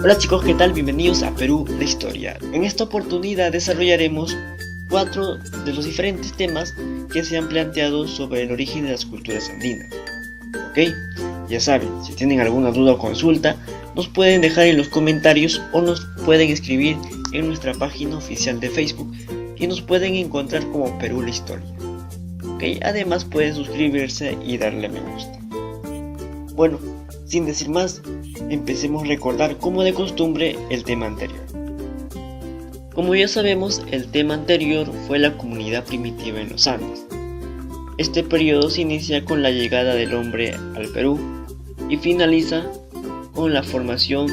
Hola chicos, ¿qué tal? Bienvenidos a Perú, la historia. En esta oportunidad desarrollaremos 4 de los diferentes temas que se han planteado sobre el origen de las culturas andinas. ¿Ok? Ya saben, si tienen alguna duda o consulta, nos pueden dejar en los comentarios o nos pueden escribir en nuestra página oficial de Facebook y nos pueden encontrar como Perú, la historia. ¿Ok? Además pueden suscribirse y darle me gusta. Bueno, sin decir más, empecemos a recordar como de costumbre el tema anterior. Como ya sabemos, el tema anterior fue la comunidad primitiva en los Andes. Este periodo se inicia con la llegada del hombre al Perú y finaliza con la formación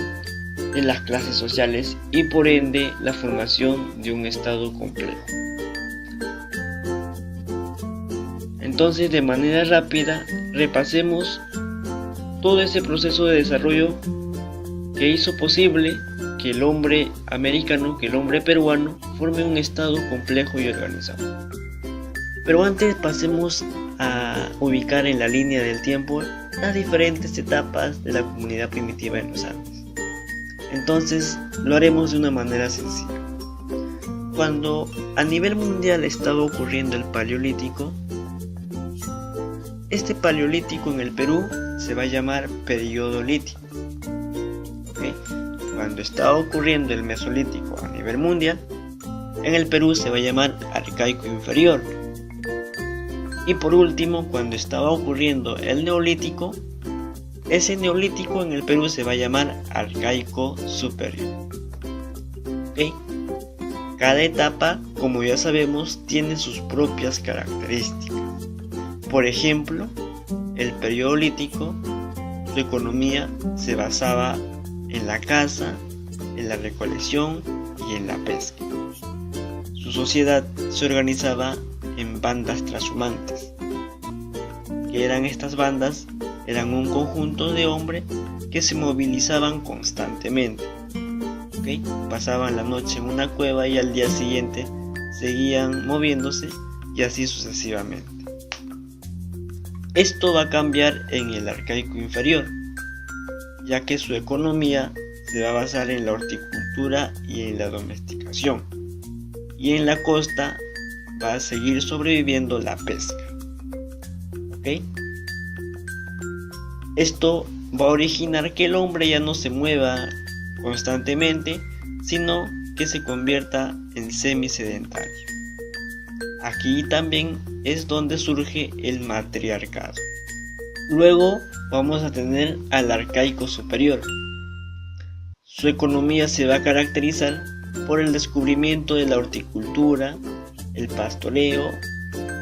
de las clases sociales y por ende la formación de un estado complejo. Entonces, de manera rápida, repasemos todo ese proceso de desarrollo que hizo posible que el hombre americano, que el hombre peruano forme un estado complejo y organizado. Pero antes pasemos a ubicar en la línea del tiempo las diferentes etapas de la comunidad primitiva en los Andes. Entonces lo haremos de una manera sencilla. Cuando a nivel mundial estaba ocurriendo el Paleolítico, este Paleolítico en el Perú se va a llamar periodo lítico. ¿Okay? Cuando estaba ocurriendo el Mesolítico a nivel mundial, en el Perú se va a llamar arcaico inferior. Y por último, cuando estaba ocurriendo el Neolítico, ese Neolítico en el Perú se va a llamar arcaico superior. ¿Okay? Cada etapa, como ya sabemos, tiene sus propias características. Por ejemplo, el periodo lítico, su economía se basaba en la caza, en la recolección y en la pesca. Su sociedad se organizaba en bandas trashumantes. ¿Qué eran estas bandas? Eran un conjunto de hombres que se movilizaban constantemente. ¿Okay? Pasaban la noche en una cueva y al día siguiente seguían moviéndose y así sucesivamente. Esto va a cambiar en el arcaico inferior, ya que su economía se va a basar en la horticultura y en la domesticación, y en la costa va a seguir sobreviviendo la pesca. ¿Okay? Esto va a originar que el hombre ya no se mueva constantemente, sino que se convierta en semisedentario. Aquí también es donde surge el matriarcado. Luego vamos a tener al arcaico superior. Su economía se va a caracterizar por el descubrimiento de la horticultura, el pastoreo,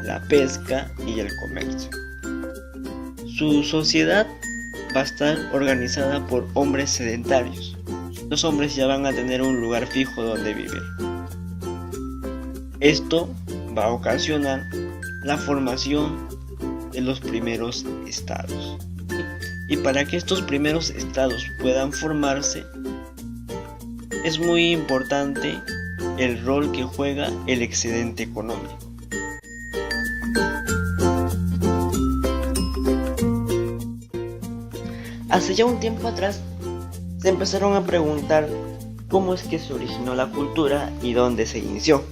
la pesca y el comercio. Su sociedad va a estar organizada por hombres sedentarios. Los hombres ya van a tener un lugar fijo donde vivir. Esto va a ocasionar la formación de los primeros estados. Y para que estos primeros estados puedan formarse, es muy importante el rol que juega el excedente económico. Hace ya un tiempo atrás se empezaron a preguntar cómo es que se originó la cultura y dónde se inició.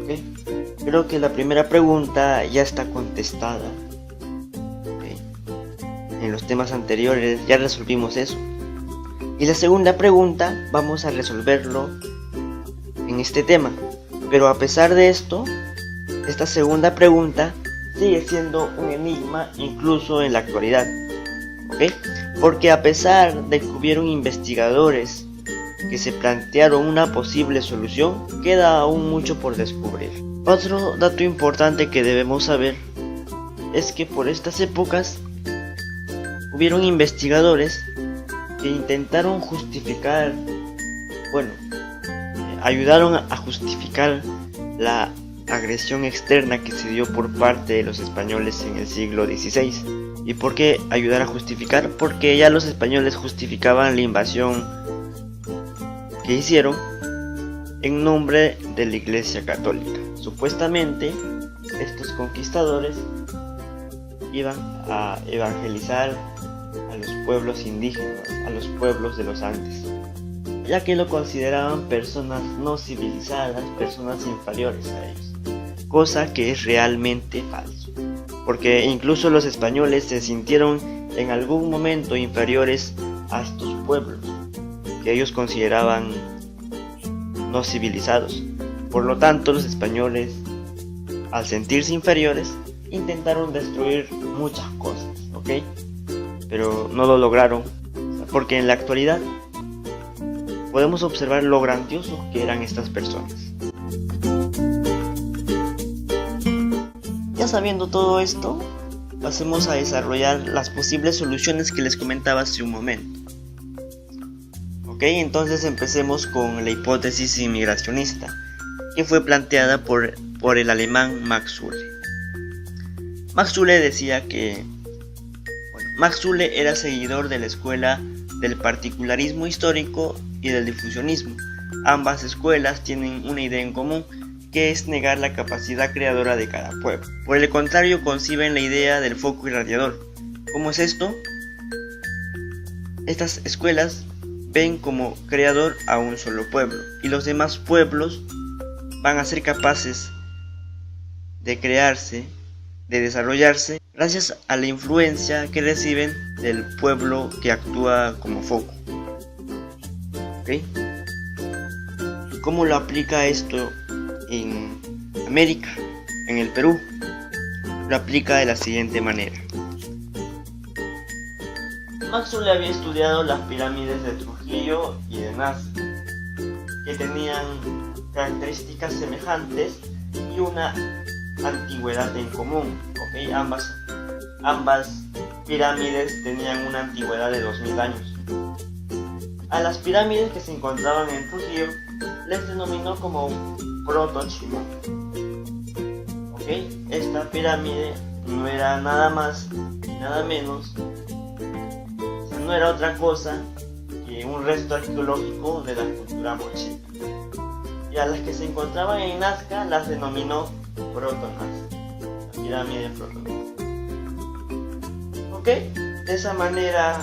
¿Okay? Creo que la primera pregunta ya está contestada. ¿Okay? En los temas anteriores ya resolvimos eso. Y la segunda pregunta vamos a resolverlo en este tema. Pero a pesar de esto, esta segunda pregunta sigue siendo un enigma incluso en la actualidad. ¿Okay? Porque a pesar de que hubieron investigadores que se plantearon una posible solución, queda aún mucho por descubrir. Otro dato importante que debemos saber es que por estas épocas hubieron investigadores que intentaron justificar, ayudaron a justificar la agresión externa que se dio por parte de los españoles en el siglo XVI. ¿Y por qué ayudar a justificar? Porque ya los españoles justificaban la invasión que hicieron en nombre de la Iglesia Católica. Supuestamente estos conquistadores iban a evangelizar a los pueblos indígenas, a los pueblos de los Andes, ya que lo consideraban personas no civilizadas, personas inferiores a ellos, cosa que es realmente falso, porque incluso los españoles se sintieron en algún momento inferiores a estos pueblos que ellos consideraban no civilizados. Por lo tanto, los españoles, al sentirse inferiores, intentaron destruir muchas cosas, ¿ok? Pero no lo lograron, porque en la actualidad podemos observar lo grandiosos que eran estas personas. Ya sabiendo todo esto, pasemos a desarrollar las posibles soluciones que les comentaba hace un momento. Ok, entonces empecemos con la hipótesis inmigracionista, que fue planteada por el alemán Max Uhle. Max Uhle decía que Max Uhle era seguidor de la escuela del particularismo histórico y del difusionismo. Ambas escuelas tienen una idea en común, que es negar la capacidad creadora de cada pueblo. Por el contrario, conciben la idea del foco irradiador. ¿Cómo es esto? Estas escuelas ven como creador a un solo pueblo, y los demás pueblos van a ser capaces de crearse, de desarrollarse, gracias a la influencia que reciben del pueblo que actúa como foco. ¿Okay? ¿Cómo lo aplica esto en América, en el Perú? Lo aplica de la siguiente manera. Max Uhle había estudiado las pirámides de Trujillo y de Nazca, que tenían características semejantes y una antigüedad en común. ¿Okay? Ambas pirámides tenían una antigüedad de 2000 años. A las pirámides que se encontraban en Trujillo les denominó como proto-Chimán. ¿Okay? Esta pirámide no era nada más y nada menos, no era otra cosa que un resto arqueológico de la cultura mochica. Y a las que se encontraban en Nazca las denominó proto-Nazca, la pirámide proto-Nazca. ¿Ok? De esa manera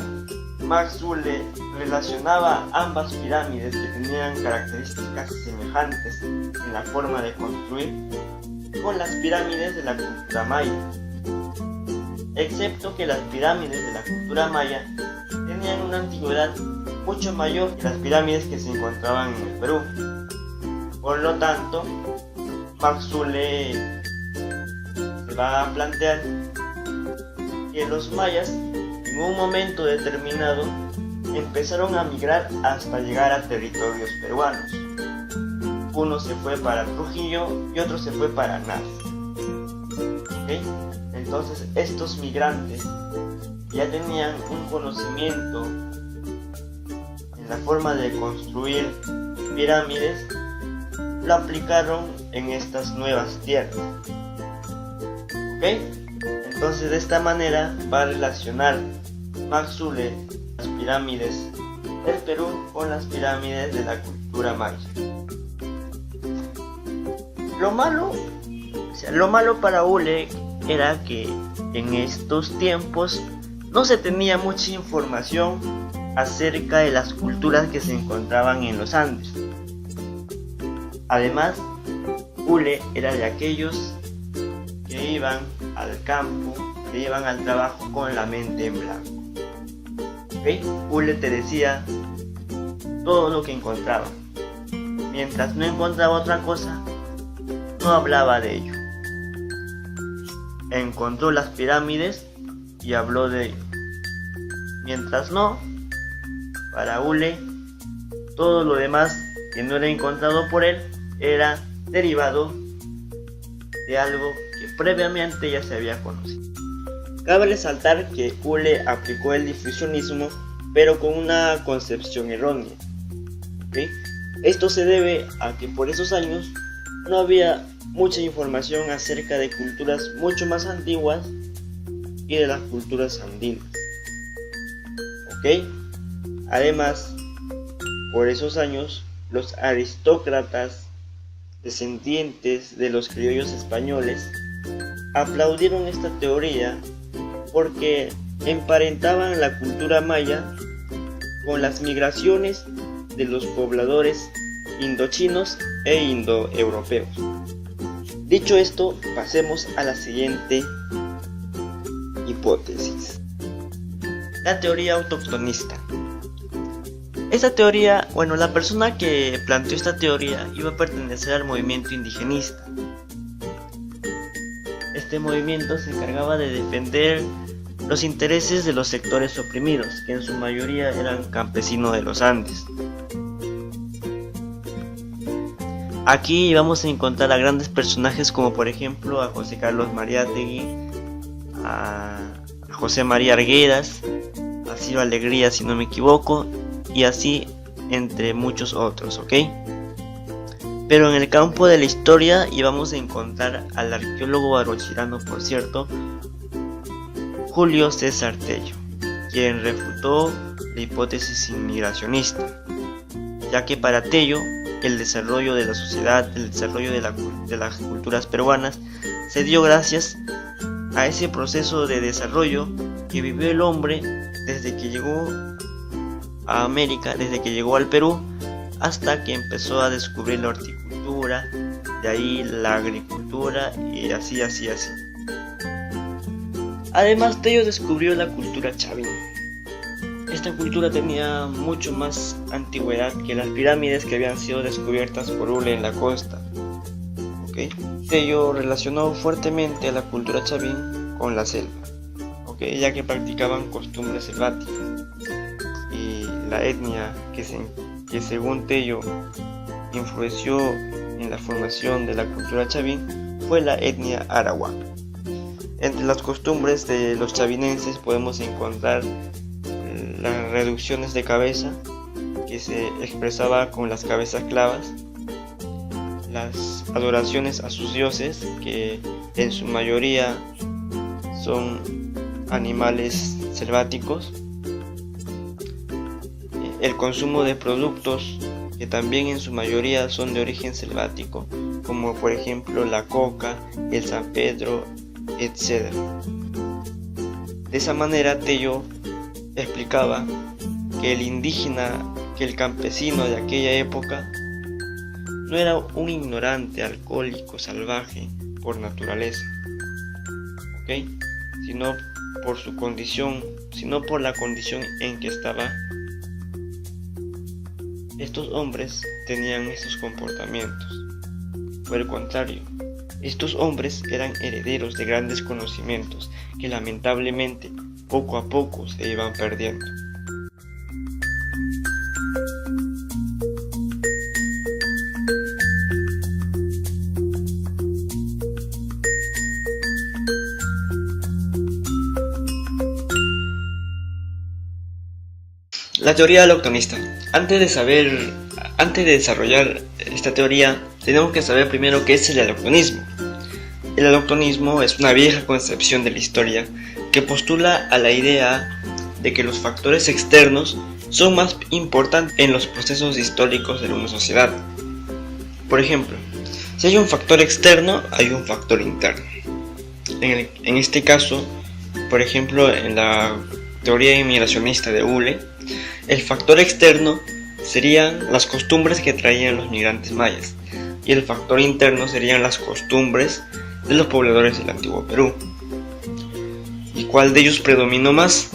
Max Uhle relacionaba ambas pirámides, que tenían características semejantes en la forma de construir, con las pirámides de la cultura maya, excepto que las pirámides de la cultura maya tenían una antigüedad mucho mayor que las pirámides que se encontraban en el Perú. Por lo tanto, Max Uhle se va a plantear que los mayas en un momento determinado empezaron a migrar hasta llegar a territorios peruanos. Uno se fue para Trujillo y otro se fue para Nazca. ¿Okay? Entonces estos migrantes ya tenían un conocimiento en la forma de construir pirámides, lo aplicaron en estas nuevas tierras. ¿Ok? Entonces de esta manera va a relacionar Max Uhle las pirámides del Perú con las pirámides de la cultura maya. Lo malo para Uhle era que en estos tiempos no se tenía mucha información acerca de las culturas que se encontraban en los Andes. Además, Uhle era de aquellos que iban al campo, que iban al trabajo con la mente en blanco. ¿Okay? Uhle te decía todo lo que encontraba. Mientras no encontraba otra cosa, no hablaba de ello. Encontró las pirámides y habló de ello. Mientras no, para Uhle, todo lo demás que no era encontrado por él era derivado de algo que previamente ya se había conocido. Cabe resaltar que Uhle aplicó el difusionismo, pero con una concepción errónea. ¿Okay? Esto se debe a que por esos años no había mucha información acerca de culturas mucho más antiguas y de las culturas andinas. ¿Ok? Además, por esos años, los aristócratas descendientes de los criollos españoles aplaudieron esta teoría porque emparentaban la cultura maya con las migraciones de los pobladores indochinos e indoeuropeos. Dicho esto, pasemos a la siguiente hipótesis: la teoría autoctonista. Esta teoría, la persona que planteó esta teoría iba a pertenecer al movimiento indigenista. Este movimiento se encargaba de defender los intereses de los sectores oprimidos, que en su mayoría eran campesinos de los Andes. Aquí vamos a encontrar a grandes personajes como por ejemplo a José Carlos Mariátegui, a José María Arguedas, a Ciro Alegría si no me equivoco, y así entre muchos otros, ¿ok? Pero en el campo de la historia íbamos a encontrar al arqueólogo arochirano, por cierto, Julio César Tello, quien refutó la hipótesis inmigracionista, ya que para Tello el desarrollo de la sociedad, el desarrollo de las culturas peruanas se dio gracias a ese proceso de desarrollo que vivió el hombre desde que llegó a América, desde que llegó al Perú, hasta que empezó a descubrir la horticultura, de ahí la agricultura y así. Además, Tello descubrió la cultura chavín. Esta cultura tenía mucho más antigüedad que las pirámides que habían sido descubiertas por Hule en la costa. Tello relacionó fuertemente a la cultura chavín con la selva, ya que practicaban costumbres selváticas. Y la etnia que según Tello influenció en la formación de la cultura chavín fue la etnia arawak. Entre las costumbres de los chavinenses podemos encontrar las reducciones de cabeza, que se expresaba con las cabezas clavas, las adoraciones a sus dioses, que en su mayoría son animales selváticos, el consumo de productos que también en su mayoría son de origen selvático, como por ejemplo la coca, el San Pedro, etc. De esa manera Tello explicaba que el indígena, que el campesino de aquella época no era un ignorante, alcohólico, salvaje por naturaleza, sino por su condición, sino por la condición en que estaba. Estos hombres tenían estos comportamientos. Por el contrario, estos hombres eran herederos de grandes conocimientos que lamentablemente poco a poco se iban perdiendo. La teoría allochtonista. Antes de desarrollar esta teoría, tenemos que saber primero qué es el allochtonismo. El allochtonismo es una vieja concepción de la historia que postula a la idea de que los factores externos son más importantes en los procesos históricos de una sociedad. Por ejemplo, si hay un factor externo, hay un factor interno. En este caso, por ejemplo, en la teoría inmigracionista de Hule, el factor externo serían las costumbres que traían los migrantes mayas y el factor interno serían las costumbres de los pobladores del antiguo Perú. ¿Y cuál de ellos predominó más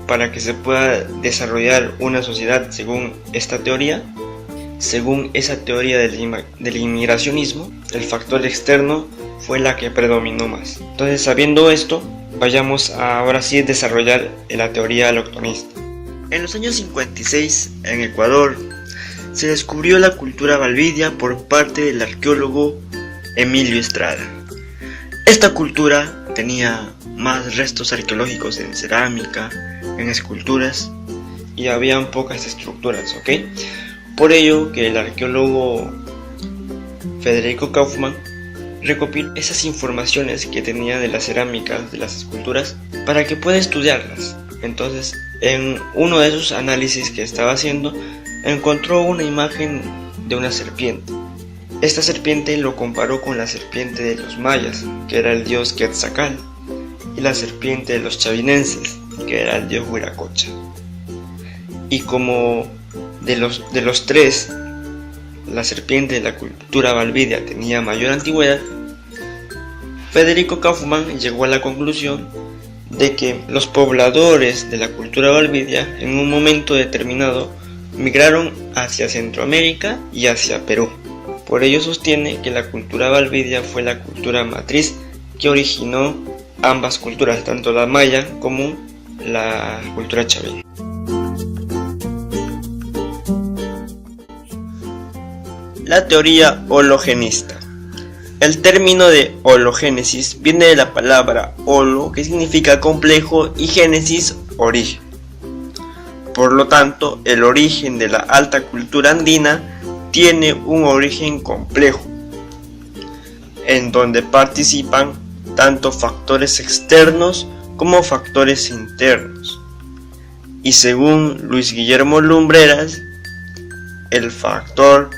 para que se pueda desarrollar una sociedad según esta teoría? Según esa teoría del inmigracionismo, el factor externo fue la que predominó más. Entonces, sabiendo esto, vayamos a ahora sí desarrollar la teoría allochtonista. En los años 56, en Ecuador, se descubrió la cultura valvidia por parte del arqueólogo Emilio Estrada. Esta cultura tenía más restos arqueológicos en cerámica, en esculturas, y habían pocas estructuras, Por ello que el arqueólogo Federico Kaufmann recopiló esas informaciones que tenía de las cerámicas, de las esculturas, para que pueda estudiarlas. Entonces, en uno de esos análisis que estaba haciendo, encontró una imagen de una serpiente. Esta serpiente lo comparó con la serpiente de los mayas, que era el dios Quetzalcóatl, y la serpiente de los chavinenses, que era el dios Huiracocha. Y como de los tres, la serpiente de la cultura valvidia tenía mayor antigüedad, Federico Kauffmann llegó a la conclusión de que los pobladores de la cultura valvidia en un momento determinado migraron hacia Centroamérica y hacia Perú. Por ello sostiene que la cultura valvidia fue la cultura matriz que originó ambas culturas, tanto la maya como la cultura chavín. La teoría hologenista. El término de hologénesis viene de la palabra holo, que significa complejo, y génesis, origen. Por lo tanto, el origen de la alta cultura andina tiene un origen complejo, en donde participan tanto factores externos como factores internos. Y según Luis Guillermo Lumbreras, el factor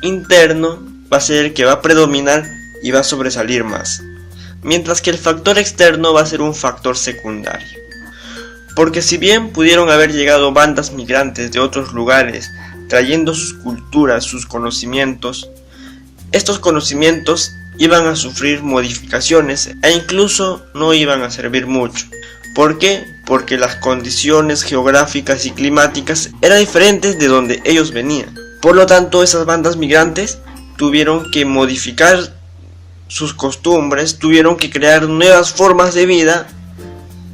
interno va a ser el que va a predominar y va a sobresalir más, mientras que el factor externo va a ser un factor secundario. Porque si bien pudieron haber llegado bandas migrantes de otros lugares trayendo sus culturas, sus conocimientos, estos conocimientos iban a sufrir modificaciones e incluso no iban a servir mucho. ¿Por qué? Porque las condiciones geográficas y climáticas eran diferentes de donde ellos venían. Por lo tanto, esas bandas migrantes tuvieron que modificar sus costumbres, tuvieron que crear nuevas formas de vida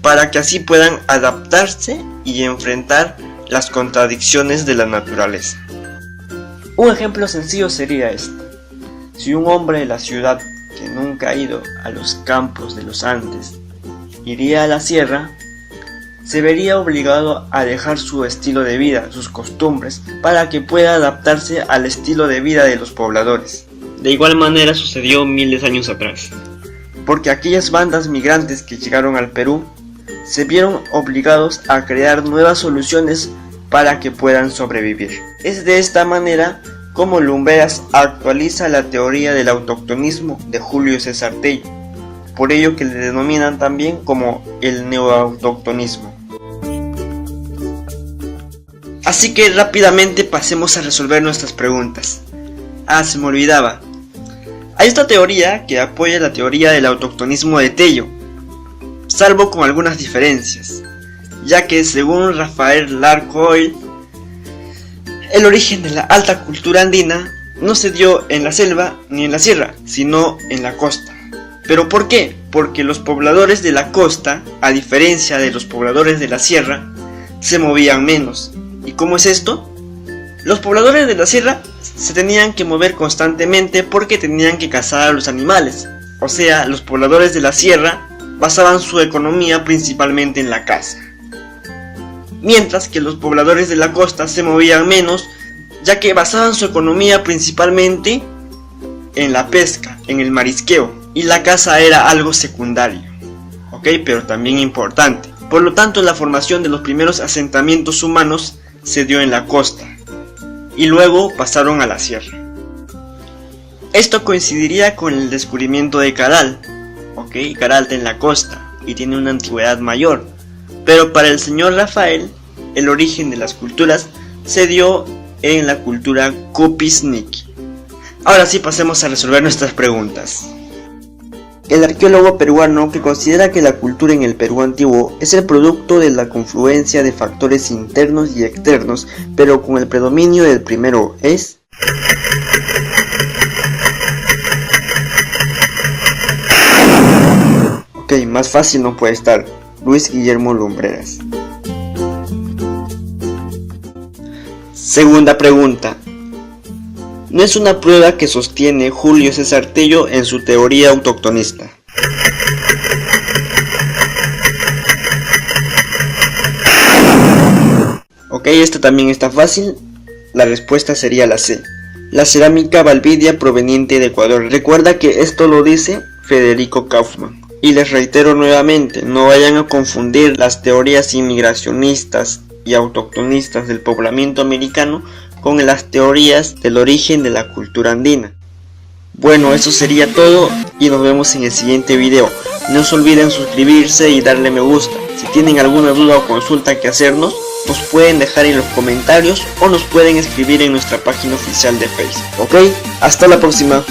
para que así puedan adaptarse y enfrentar las contradicciones de la naturaleza. Un ejemplo sencillo sería este. Si un hombre de la ciudad que nunca ha ido a los campos de los Andes iría a la sierra, se vería obligado a dejar su estilo de vida, sus costumbres, para que pueda adaptarse al estilo de vida de los pobladores. De igual manera sucedió miles de años atrás, porque aquellas bandas migrantes que llegaron al Perú se vieron obligados a crear nuevas soluciones para que puedan sobrevivir. Es de esta manera como Lumbreras actualiza la teoría del autoctonismo de Julio César Tello, por ello que le denominan también como el neoautoctonismo. Así que rápidamente pasemos a resolver nuestras preguntas. Se me olvidaba. Hay esta teoría que apoya la teoría del autoctonismo de Tello, salvo con algunas diferencias, ya que según Rafael Larcoil, el origen de la alta cultura andina no se dio en la selva ni en la sierra, sino en la costa. ¿Pero por qué? Porque los pobladores de la costa, a diferencia de los pobladores de la sierra, se movían menos. ¿Y cómo es esto? Los pobladores de la sierra se tenían que mover constantemente porque tenían que cazar a los animales. O sea, los pobladores de la sierra basaban su economía principalmente en la caza. Mientras que los pobladores de la costa se movían menos, ya que basaban su economía principalmente en la pesca, en el marisqueo, y la caza era algo secundario, pero también importante. Por lo tanto, la formación de los primeros asentamientos humanos se dio en la costa, y luego pasaron a la sierra. Esto coincidiría con el descubrimiento de Caral. Caral está en la costa y tiene una antigüedad mayor, pero para el señor Rafael, el origen de las culturas se dio en la cultura Copisniqui. Ahora sí, pasemos a resolver nuestras preguntas. El arqueólogo peruano, que considera que la cultura en el Perú antiguo es el producto de la confluencia de factores internos y externos, pero con el predominio del primero, es... Más fácil no puede estar. Luis Guillermo Lumbreras. Segunda pregunta. No es una prueba que sostiene Julio César Tello en su teoría autoctonista. Esta también está fácil. La respuesta sería la C. La cerámica valvidia proveniente de Ecuador. Recuerda que esto lo dice Federico Kauffmann. Y les reitero nuevamente, no vayan a confundir las teorías inmigracionistas y autoctonistas del poblamiento americano con las teorías del origen de la cultura andina. Bueno, eso sería todo y nos vemos en el siguiente video. No se olviden suscribirse y darle me gusta. Si tienen alguna duda o consulta que hacernos, nos pueden dejar en los comentarios o nos pueden escribir en nuestra página oficial de Facebook. Ok, hasta la próxima.